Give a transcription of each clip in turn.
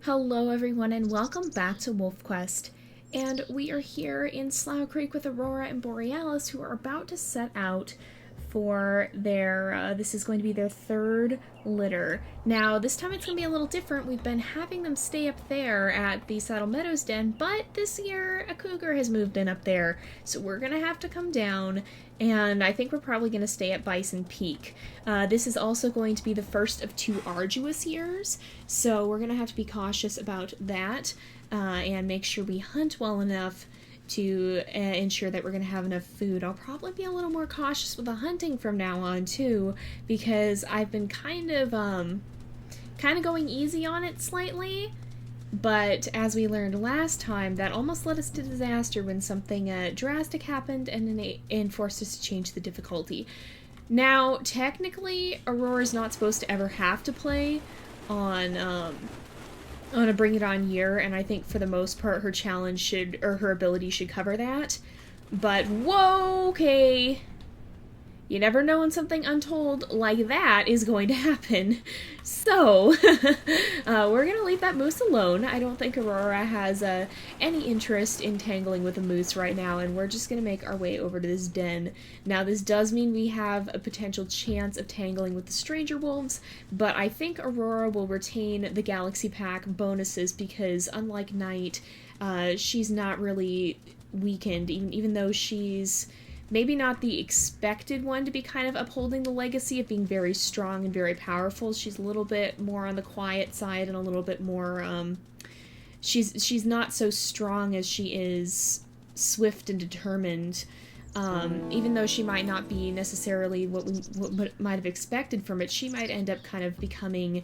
Hello everyone and welcome back to WolfQuest, and we are here in Slough Creek with Aurora and Borealis, who are about to set out for their, this is going to be their third litter. Now, this time it's going to be a little different. We've been having them stay up there at the Saddle Meadows Den, but this year a cougar has moved in up there, so we're going to have to come down, and I think we're probably going to stay at Bison Peak. This is also going to be the first of 2 arduous years, so we're going to have to be cautious about that and make sure we hunt well enough to ensure that we're going to have enough food. I'll probably be a little more cautious with the hunting from now on too, because I've been kind of going easy on it slightly, but as we learned last time, that almost led us to disaster when something drastic happened and forced us to change the difficulty. Now, technically, Aurora's not supposed to ever have to play on a Bring It On year, and I think for the most part her challenge should, or her ability should cover that. But whoa, okay. You never know when something untold like that is going to happen. So, we're going to leave that moose alone. I don't think Aurora has any interest in tangling with a moose right now, and we're just going to make our way over to this den. Now, this does mean we have a potential chance of tangling with the stranger wolves, but I think Aurora will retain the Galaxy Pack bonuses because, unlike Night, she's not really weakened, even though she's maybe not the expected one to be kind of upholding the legacy of being very strong and very powerful. She's a little bit more on the quiet side and a little bit more, she's not so strong as she is swift and determined. Even though she might not be necessarily what might have expected from it, she might end up kind of becoming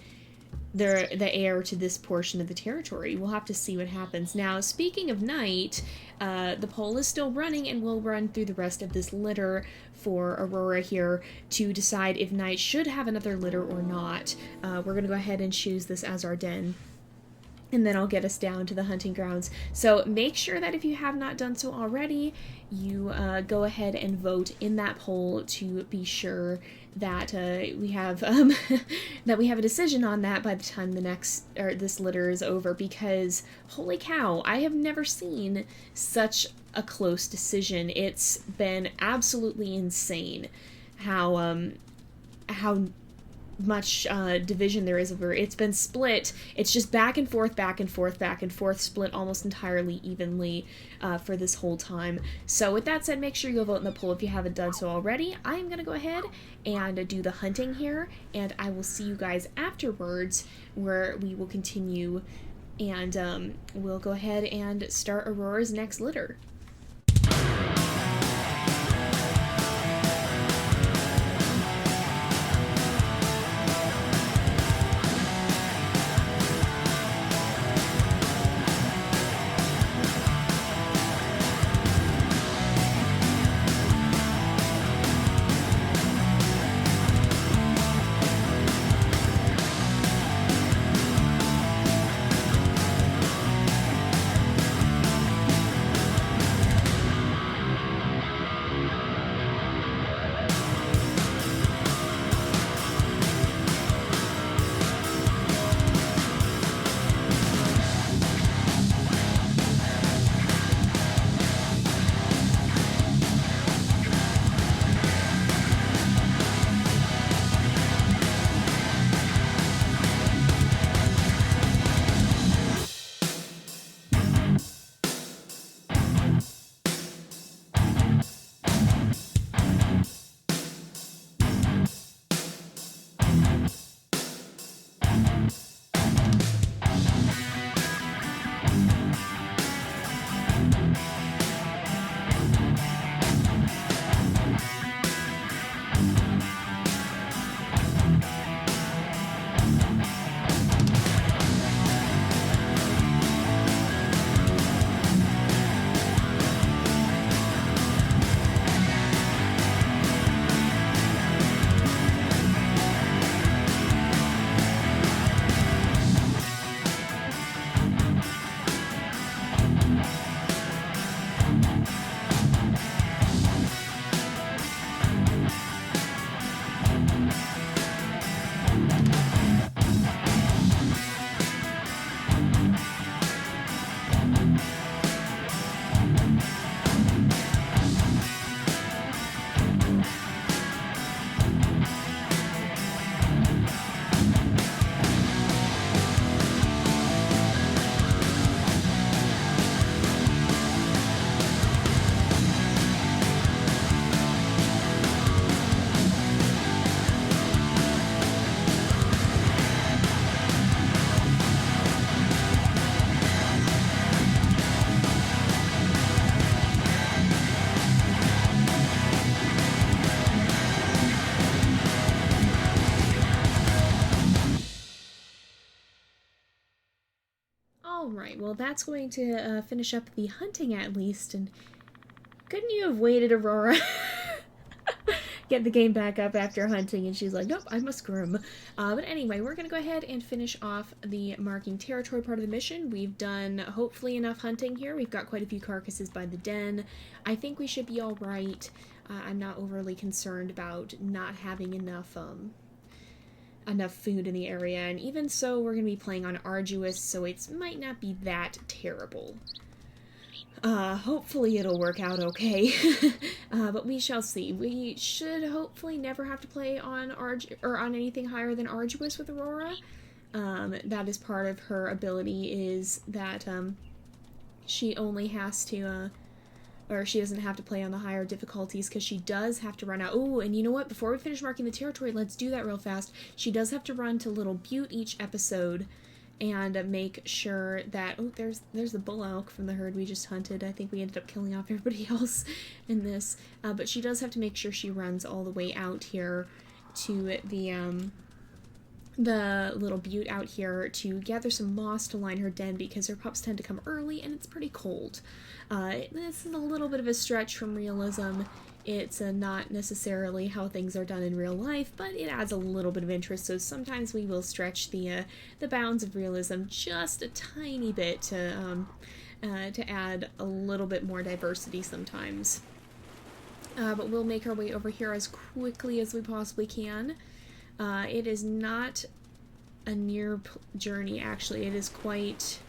the heir to this portion of the territory. We'll have to see what happens. Now, speaking of Night, the poll is still running, and we'll run through the rest of this litter for Aurora here to decide if Night should have another litter or not. We're going to go ahead and choose this as our den, and then I'll get us down to the hunting grounds. So make sure that if you have not done so already, you go ahead and vote in that poll to be sure that we have that we have a decision on that by the time this litter is over, because holy cow, I have never seen such a close decision. It's been absolutely insane how much division there is over. It's been split. It's just back and forth, back and forth, back and forth, split almost entirely evenly for this whole time. So with that said, make sure you go vote in the poll if you haven't done so already. I am going to go ahead and do the hunting here, and I will see you guys afterwards where we will continue, and we'll go ahead and start Aurora's next litter. Alright, well that's going to finish up the hunting at least, and couldn't you have waited, Aurora? Get the game back up after hunting, and she's like, nope, I must groom. But anyway, we're going to go ahead and finish off the marking territory part of the mission. We've done, hopefully, enough hunting here. We've got quite a few carcasses by the den. I think we should be alright. I'm not overly concerned about not having enough food in the area, and even so, we're going to be playing on Arduous, so it might not be that terrible. Hopefully it'll work out okay, but we shall see. We should hopefully never have to play on on anything higher than Arduous with Aurora. That is part of her ability, is that, she only has to, or she doesn't have to play on the higher difficulties, because she does have to run out. Oh, and you know what? Before we finish marking the territory, let's do that real fast. She does have to run to Little Butte each episode, and make sure that, oh, there's the bull elk from the herd we just hunted. I think we ended up killing off everybody else in this, but she does have to make sure she runs all the way out here to the Little Butte out here to gather some moss to line her den, because her pups tend to come early and it's pretty cold. This is a little bit of a stretch from realism. It's not necessarily how things are done in real life, but it adds a little bit of interest, so sometimes we will stretch the bounds of realism just a tiny bit to add a little bit more diversity sometimes. But we'll make our way over here as quickly as we possibly can. It is not a near journey, actually. It is quite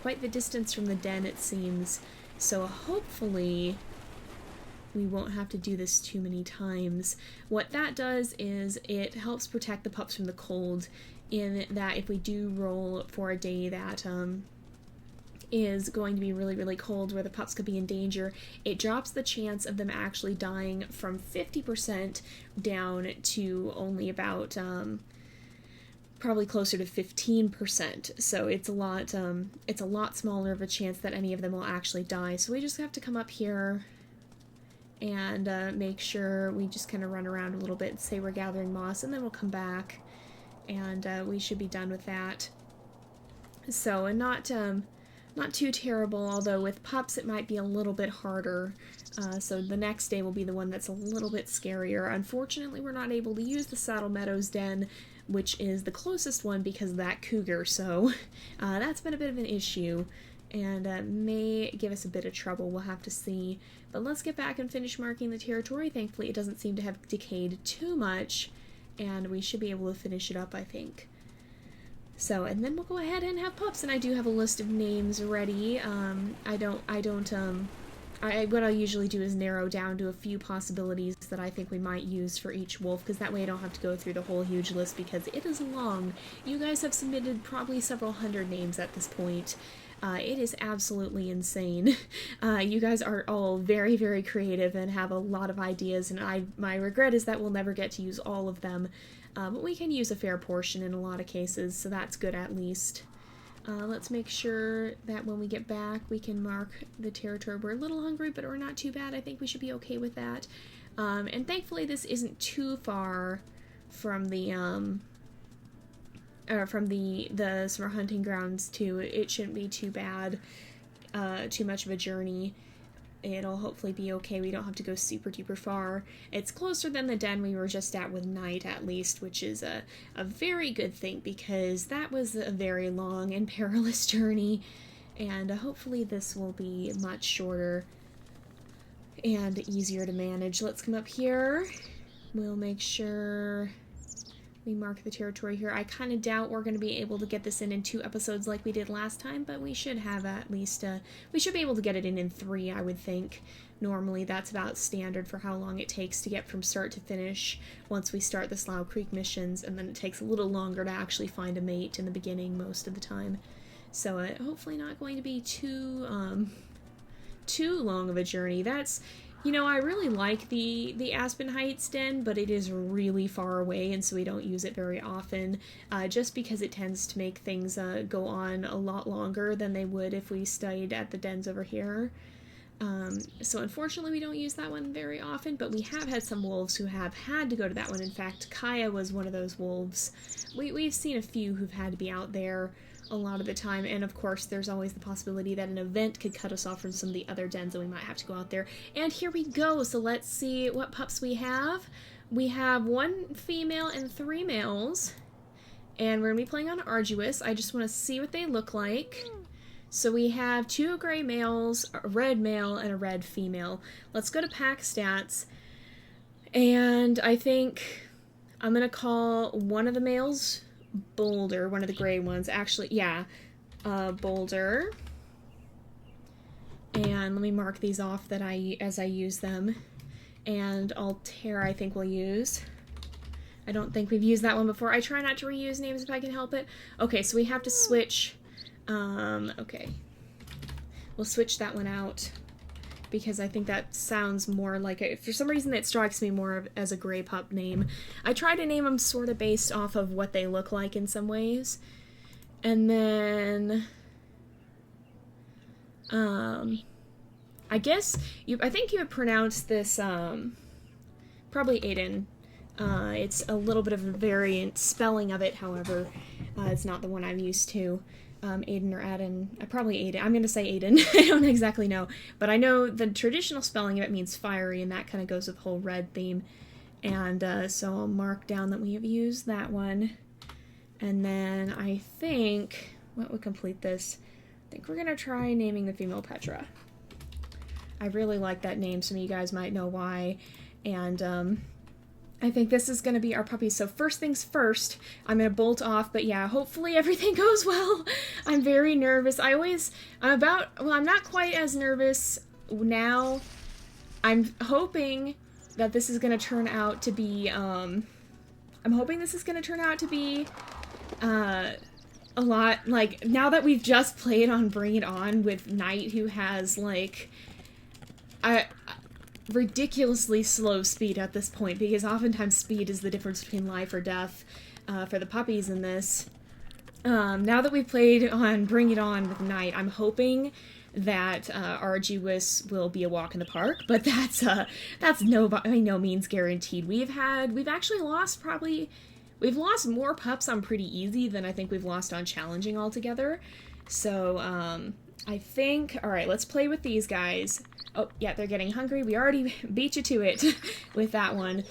the distance from the den, it seems, so hopefully we won't have to do this too many times. What that does is it helps protect the pups from the cold, in that if we do roll for a day that is going to be really, really cold, where the pups could be in danger, it drops the chance of them actually dying from 50% down to only about probably closer to 15%. So it's a lot smaller of a chance that any of them will actually die. So we just have to come up here and make sure we just kind of run around a little bit and say we're gathering moss, and then we'll come back, and we should be done with that. So, and not too terrible, although with pups it might be a little bit harder. So the next day will be the one that's a little bit scarier. Unfortunately, we're not able to use the Saddle Meadows den, which is the closest one, because of that cougar, so that's been a bit of an issue, and may give us a bit of trouble. We'll have to see. But let's get back and finish marking the territory. Thankfully, it doesn't seem to have decayed too much, and we should be able to finish it up, I think. So, and then we'll go ahead and have pups, and I do have a list of names ready. What I'll usually do is narrow down to a few possibilities that I think we might use for each wolf, because that way I don't have to go through the whole huge list, because it is long. You guys have submitted probably several hundred names at this point. It is absolutely insane. You guys are all very, very creative and have a lot of ideas, and my regret is that we'll never get to use all of them. But we can use a fair portion in a lot of cases, so that's good at least. Let's make sure that when we get back we can mark the territory. We're a little hungry, but we're not too bad. I think we should be okay with that. And thankfully this isn't too far from the summer hunting grounds too. It shouldn't be too bad, too much of a journey. It'll hopefully be okay. We don't have to go super duper far. It's closer than the den we were just at with Night, at least, which is a very good thing, because that was a very long and perilous journey, and hopefully this will be much shorter and easier to manage. Let's come up here. We'll make sure we mark the territory here. I kind of doubt we're going to be able to get this in 2 episodes like we did last time, but we should have at least, we should be able to get it in 3, I would think. Normally that's about standard for how long it takes to get from start to finish once we start the Slough Creek missions, and then it takes a little longer to actually find a mate in the beginning most of the time. So hopefully not going to be too long of a journey. That's, you know, I really like the Aspen Heights den, but it is really far away, and so we don't use it very often, just because it tends to make things go on a lot longer than they would if we stayed at the dens over here. So unfortunately we don't use that one very often, but we have had some wolves who have had to go to that one. In fact, Kaya was one of those wolves. We've seen a few who've had to be out there a lot of the time, and of course there's always the possibility that an event could cut us off from some of the other dens and we might have to go out there. And here we go, so let's see what pups we have. We have 1 female and 3 males, and we're going to be playing on Arduous. I just want to see what they look like. So we have 2 gray males, a red male, and a red female. Let's go to pack stats, and I think I'm going to call one of the males Boulder, one of the gray ones. Actually, yeah, Boulder. And let me mark these off that as I use them. And Altair I think we'll use. I don't think we've used that one before. I try not to reuse names if I can help it. Okay, so we have to switch. Okay. We'll switch that one out because I think that sounds more like for some reason it strikes me more as a gray pup name. I try to name them sort of based off of what they look like in some ways. And then I guess I think you would pronounce this probably Aiden. It's a little bit of a variant spelling of it, however, it's not the one I'm used to. Aiden or Aden, probably Aiden. I'm going to say Aiden. I don't exactly know, but I know the traditional spelling of it means fiery, and that kind of goes with the whole red theme. And so I'll mark down that we have used that one. And then I think, what would complete this? I think we're going to try naming the female Petra. I really like that name. Some of you guys might know why. And I think this is going to be our puppy. So first things first, I'm going to bolt off. But yeah, hopefully everything goes well. I'm very nervous. I'm not quite as nervous now. I'm hoping that this is going to turn out to be, a lot, like, now that we've just played on Bring It On with Knight, who has, like, a ridiculously slow speed at this point, because oftentimes speed is the difference between life or death for the puppies in this. Now that we've played on Bring It On with Knight, I'm hoping that Arduous will be a walk in the park, but that's by no means guaranteed. We've actually lost we've lost more pups on pretty easy than I think we've lost on challenging altogether. So, I think, alright, let's play with these guys. Oh, yeah, they're getting hungry. We already beat you to it with that one.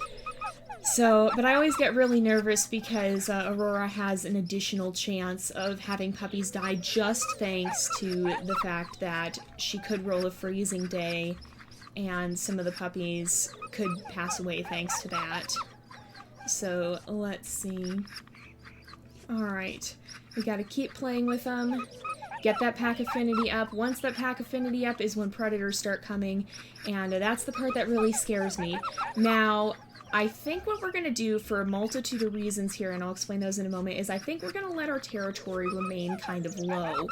So, but I always get really nervous because Aurora has an additional chance of having puppies die just thanks to the fact that she could roll a freezing day and some of the puppies could pass away thanks to that. So, let's see. Alright, we gotta keep playing with them. Get that pack affinity up. Once that pack affinity up is when predators start coming, and that's the part that really scares me. Now, I think what we're going to do for a multitude of reasons here, and I'll explain those in a moment, is I think we're going to let our territory remain kind of low.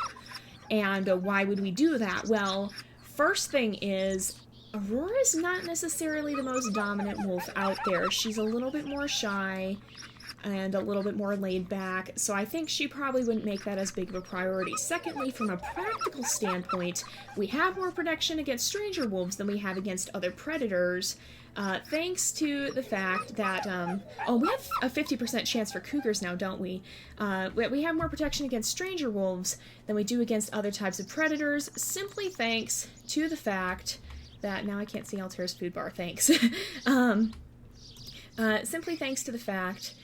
And why would we do that? Well, first thing is, Aurora's not necessarily the most dominant wolf out there. She's a little bit more shy and a little bit more laid back, so I think she probably wouldn't make that as big of a priority. Secondly, from a practical standpoint, we have more protection against stranger wolves than we have against other predators, thanks to the fact that, oh, we have a 50% chance for cougars now, don't we? We have more protection against stranger wolves than we do against other types of predators, simply thanks to the fact that, now I can't see Altair's food bar, thanks. Simply thanks to the fact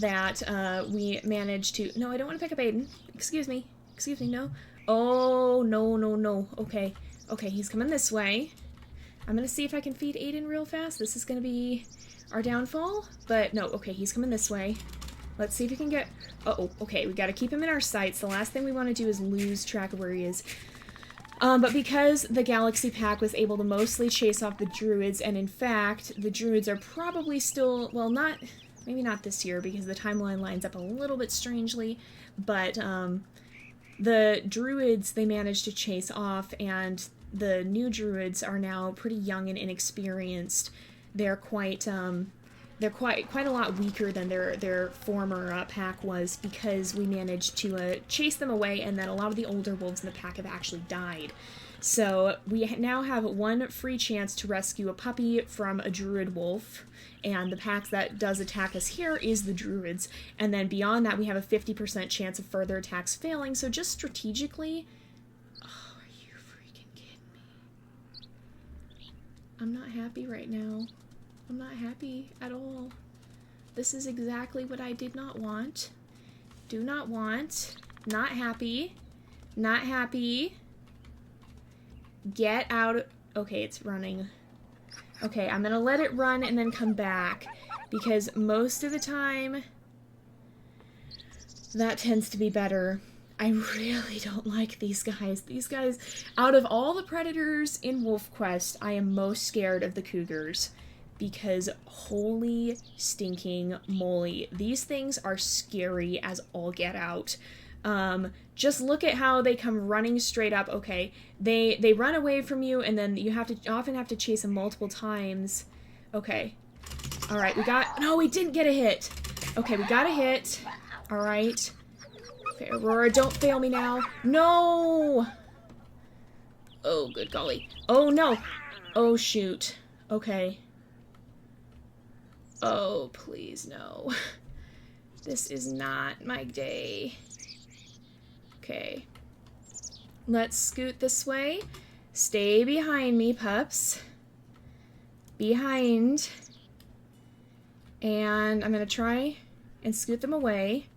that we managed to... No, I don't want to pick up Aiden. Excuse me. Excuse me, no. Oh, no. Okay. Okay, he's coming this way. I'm going to see if I can feed Aiden real fast. This is going to be our downfall. But no, okay, he's coming this way. Let's see if we can get... Uh-oh, okay, we got to keep him in our sights. The last thing we want to do is lose track of where he is. But because the Galaxy Pack was able to mostly chase off the druids, and in fact, the druids are probably still... Well, not... Maybe not this year, because the timeline lines up a little bit strangely, but the druids they managed to chase off, and the new druids are now pretty young and inexperienced. They're quite a lot weaker than their former pack was, because we managed to chase them away, and then a lot of the older wolves in the pack have actually died. So we now have one free chance to rescue a puppy from a druid wolf, and the pack that does attack us here is the druids. And then beyond that, we have a 50% chance of further attacks failing. So just strategically... Oh, are you freaking kidding me? I'm not happy right now. I'm not happy at all. This is exactly what I did not want. Do not want. Not happy. Not happy. Get out. Okay, it's running. Okay, I'm gonna let it run and then come back, because most of the time that tends to be better. I really don't like these guys. These guys, out of all the predators in WolfQuest, I am most scared of the cougars, because holy stinking moly, these things are scary as all get out. Just look at how they come running straight up. Okay, they run away from you, and then you often have to chase them multiple times. Okay. Alright, no, we didn't get a hit. Okay, we got a hit. Alright. Okay, Aurora, don't fail me now. No! Oh, good golly. Oh, no! Oh, shoot. Okay. Oh, please, no. This is not my day. Okay. Let's scoot this way. Stay behind me, pups. Behind. And I'm gonna try and scoot them away.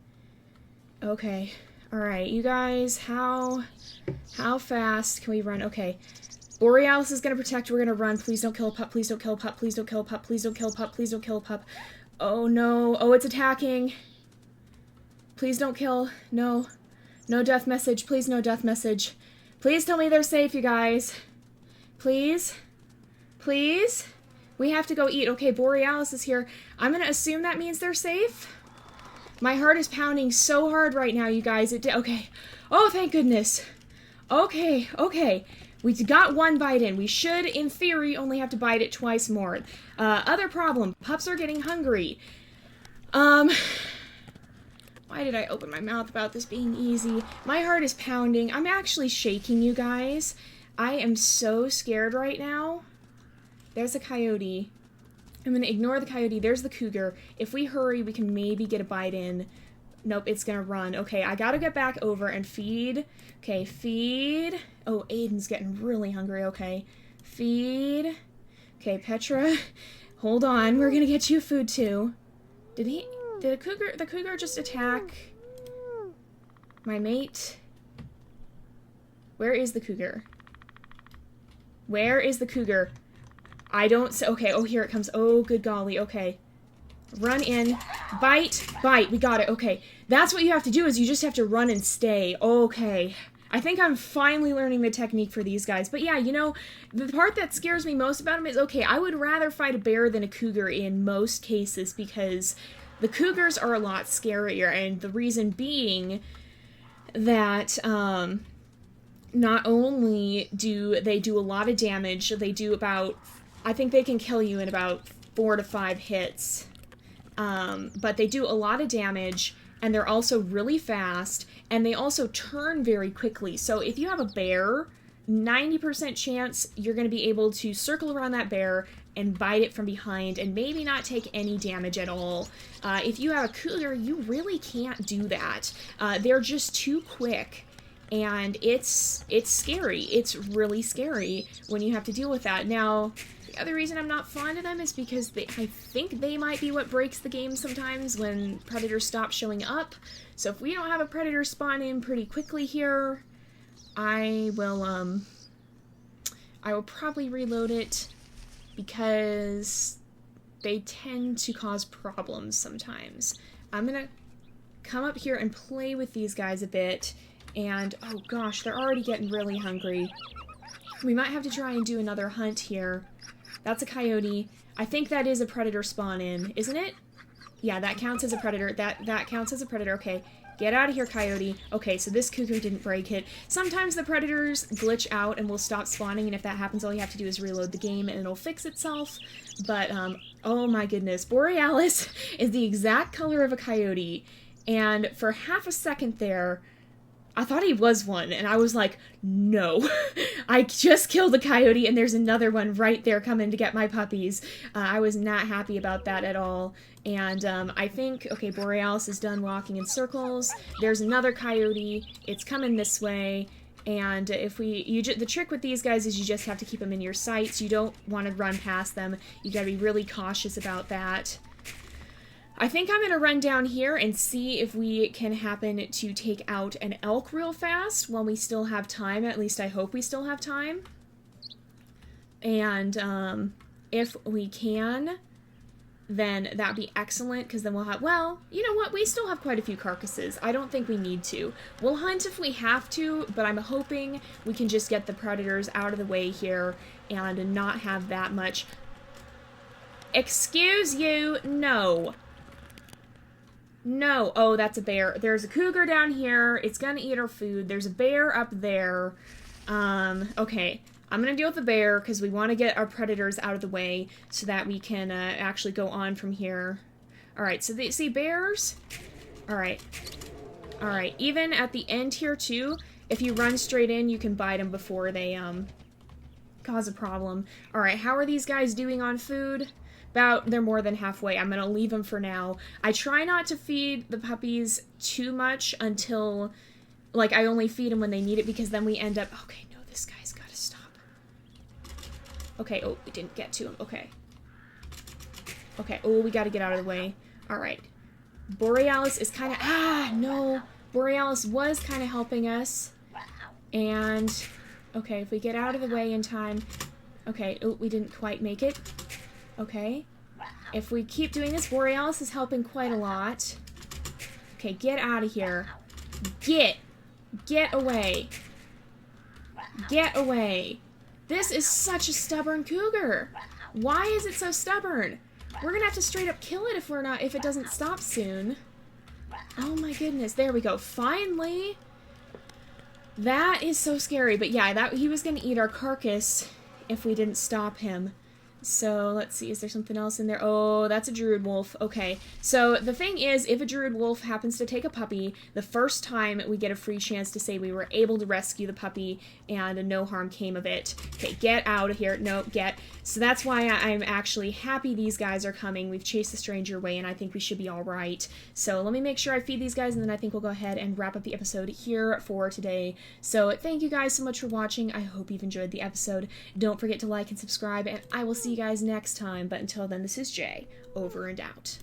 Okay. Alright, you guys, how fast can we run? Okay. Borealis is gonna protect, we're gonna run. Please don't kill a pup, please don't kill a pup, please don't kill a pup, please don't kill a pup, please don't kill a pup. Oh no. Oh, it's attacking. Please don't kill. No. No death message. Please, no death message. Please tell me they're safe, you guys. Please? Please? We have to go eat. Okay, Borealis is here. I'm gonna assume that means they're safe. My heart is pounding so hard right now, you guys. Okay. Oh, thank goodness. Okay, okay. We got one bite in. We should, in theory, only have to bite it twice more. Other problem. Pups are getting hungry. Why did I open my mouth about this being easy? My heart is pounding. I'm actually shaking, you guys. I am so scared right now. There's a coyote. I'm going to ignore the coyote. There's the cougar. If we hurry, we can maybe get a bite in. Nope, it's going to run. Okay, I got to get back over and feed. Okay, feed. Oh, Aiden's getting really hungry. Okay, feed. Okay, Petra, hold on. We're going to get you food, too. Did the cougar just attack my mate? Where is the cougar? Where is the cougar? I don't... Okay, oh, here it comes. Oh, good golly. Okay. Run in. Bite. Bite. We got it. Okay. That's what you have to do, is you just have to run and stay. Okay. I think I'm finally learning the technique for these guys. But yeah, you know, the part that scares me most about them is, okay, I would rather fight a bear than a cougar in most cases, because the cougars are a lot scarier, and the reason being that, not only do they do a lot of damage, they do about, I think they can kill you in about 4 to 5 hits, but they do a lot of damage, and they're also really fast, and they also turn very quickly. So if you have a bear, 90% chance you're going to be able to circle around that bear and bite it from behind and maybe not take any damage at all. If you have a cougar, you really can't do that. They're just too quick, and it's scary. It's really scary when you have to deal with that. Now, the other reason I'm not fond of them is because I think they might be what breaks the game sometimes when predators stop showing up. So if we don't have a predator spawn in pretty quickly here, I will probably reload it, because they tend to cause problems sometimes. I'm gonna come up here and play with these guys a bit, and oh gosh, they're already getting really hungry. We might have to try and do another hunt here. That's a coyote. I think that is a predator spawn in, isn't it? Yeah, that counts as a predator. That counts as a predator. Okay, get out of here, coyote. Okay, so this cougar didn't break it. Sometimes the predators glitch out and will stop spawning, and if that happens, all you have to do is reload the game and it'll fix itself. But, oh my goodness, Borealis is the exact color of a coyote, and for half a second there, I thought he was one, and I was like, no. I just killed a coyote, and there's another one right there coming to get my puppies. I was not happy about that at all. And I think, okay, Borealis is done walking in circles. There's another coyote. It's coming this way. And if the trick with these guys is you just have to keep them in your sights. You don't want to run past them. You gotta be really cautious about that. I think I'm going to run down here and see if we can happen to take out an elk real fast while we still have time. At least I hope we still have time. And if we can, then that'd be excellent, because then we'll have, well, you know what, we still have quite a few carcasses. I don't think we need to. We'll hunt if we have to, but I'm hoping we can just get the predators out of the way here and not have that much. Excuse you, no. No. Oh, that's a bear. There's a cougar down here. It's gonna eat our food. There's a bear up there. Okay. I'm gonna deal with the bear because we want to get our predators out of the way so that we can actually go on from here. Alright, so see bears? Alright. Alright, even at the end here too, if you run straight in, you can bite them before they cause a problem. Alright, how are these guys doing on food? They're more than halfway. I'm gonna leave them for now. I try not to feed the puppies too much until, like, I only feed them when they need it, because then we end up, okay, no, this guy's gotta stop. Okay, oh, we didn't get to him. Okay. Okay, oh, we gotta get out of the way. Alright. Borealis is kind of, no. Borealis was kind of helping us. And, okay, if we get out of the way in time. Okay, oh, we didn't quite make it. Okay. If we keep doing this, Borealis is helping quite a lot. Okay, get out of here. Get away. Get away. This is such a stubborn cougar. Why is it so stubborn? We're gonna have to straight up kill it if it doesn't stop soon. Oh my goodness. There we go. Finally. That is so scary. But yeah, he was gonna eat our carcass if we didn't stop him. So, let's see, is there something else in there? Oh, that's a druid wolf. Okay, so the thing is, if a druid wolf happens to take a puppy, the first time we get a free chance to say we were able to rescue the puppy and no harm came of it. Okay, get out of here. No, get. So that's why I'm actually happy these guys are coming. We've chased the stranger away, and I think we should be all right. So let me make sure I feed these guys, and then I think we'll go ahead and wrap up the episode here for today. So thank you guys so much for watching. I hope you've enjoyed the episode. Don't forget to like and subscribe, and I will see you guys next time. But until then, this is Jay, over and out.